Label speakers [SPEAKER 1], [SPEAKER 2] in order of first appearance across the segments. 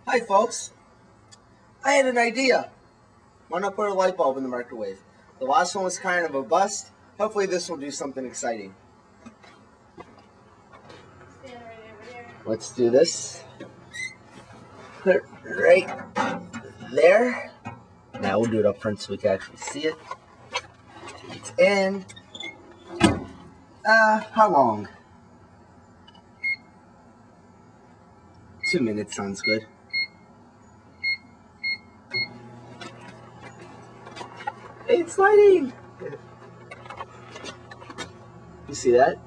[SPEAKER 1] Hi folks, I had an idea. Why not put a light bulb in the microwave? The last one was kind of a bust. Hopefully this will do something exciting. Let's do this. Put it right there. Now we'll do it up front so we can actually see it. It's in. How long? 2 minutes sounds good. Hey, it's lighting! You see that?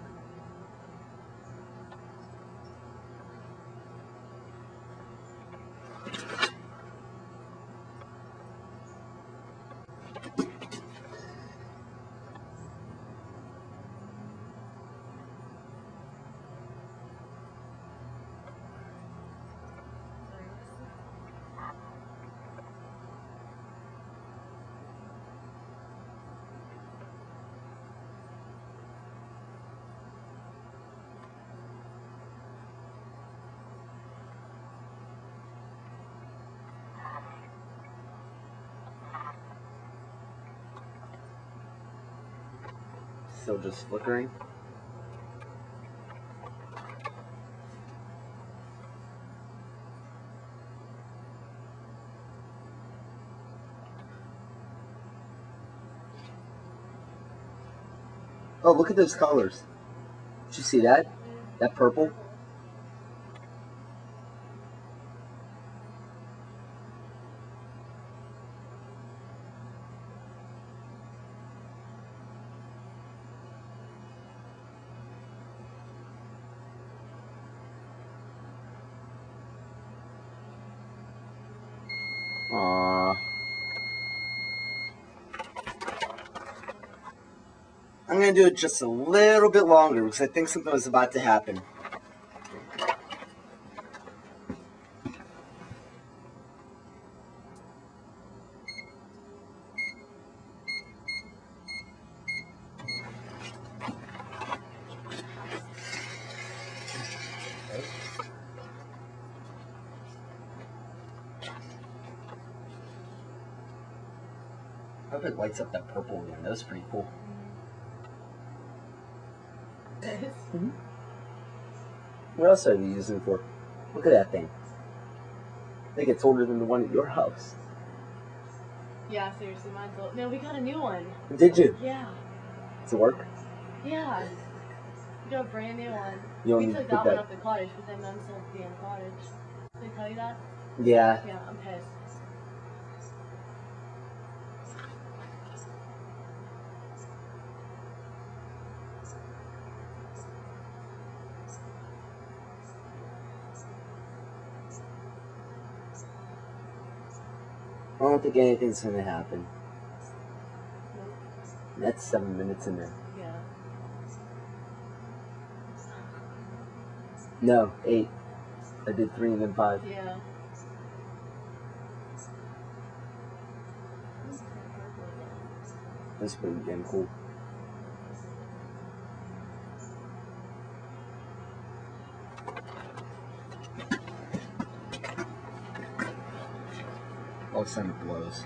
[SPEAKER 1] Still just flickering. Oh, look at those colors. Did you see that? That purple? Aww. I'm going to do it just a little bit longer because I think something was about to happen. I hope it lights up that purple again. That was pretty cool. Mm-hmm. What else are you using it for? Look at that thing. I think it's older than the one at your house.
[SPEAKER 2] Yeah, seriously, mine's old. No, we got a new one.
[SPEAKER 1] Did you?
[SPEAKER 2] Yeah.
[SPEAKER 1] Does it work?
[SPEAKER 2] Yeah. We got a brand new one.
[SPEAKER 1] You
[SPEAKER 2] We took that one up to the cottage, but then Mom sold the damn cottage. Did I tell you that?
[SPEAKER 1] Yeah.
[SPEAKER 2] Yeah, I'm pissed.
[SPEAKER 1] I don't think anything's gonna happen.
[SPEAKER 2] Nope.
[SPEAKER 1] That's 7 minutes in there.
[SPEAKER 2] Yeah.
[SPEAKER 1] No, 8. I did 3 and then 5.
[SPEAKER 2] Yeah.
[SPEAKER 1] That's pretty damn cool. All of a sudden it blows.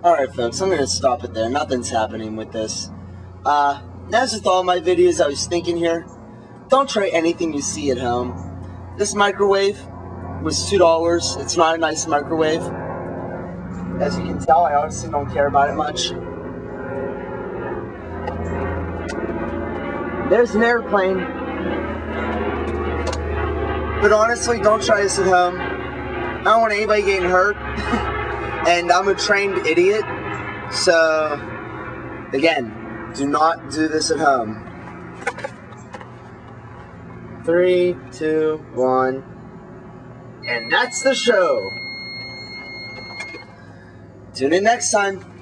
[SPEAKER 1] Alright folks, I'm going to stop it there. Nothing's happening with this. As with all my videos, I was thinking here, don't try anything you see at home. This microwave was $2. It's not a nice microwave. As you can tell, I honestly don't care about it much. There's an airplane. But honestly, don't try this at home. I don't want anybody getting hurt. And I'm a trained idiot, so again, do not do this at home. 3, 2, 1, and that's the show. Tune in next time.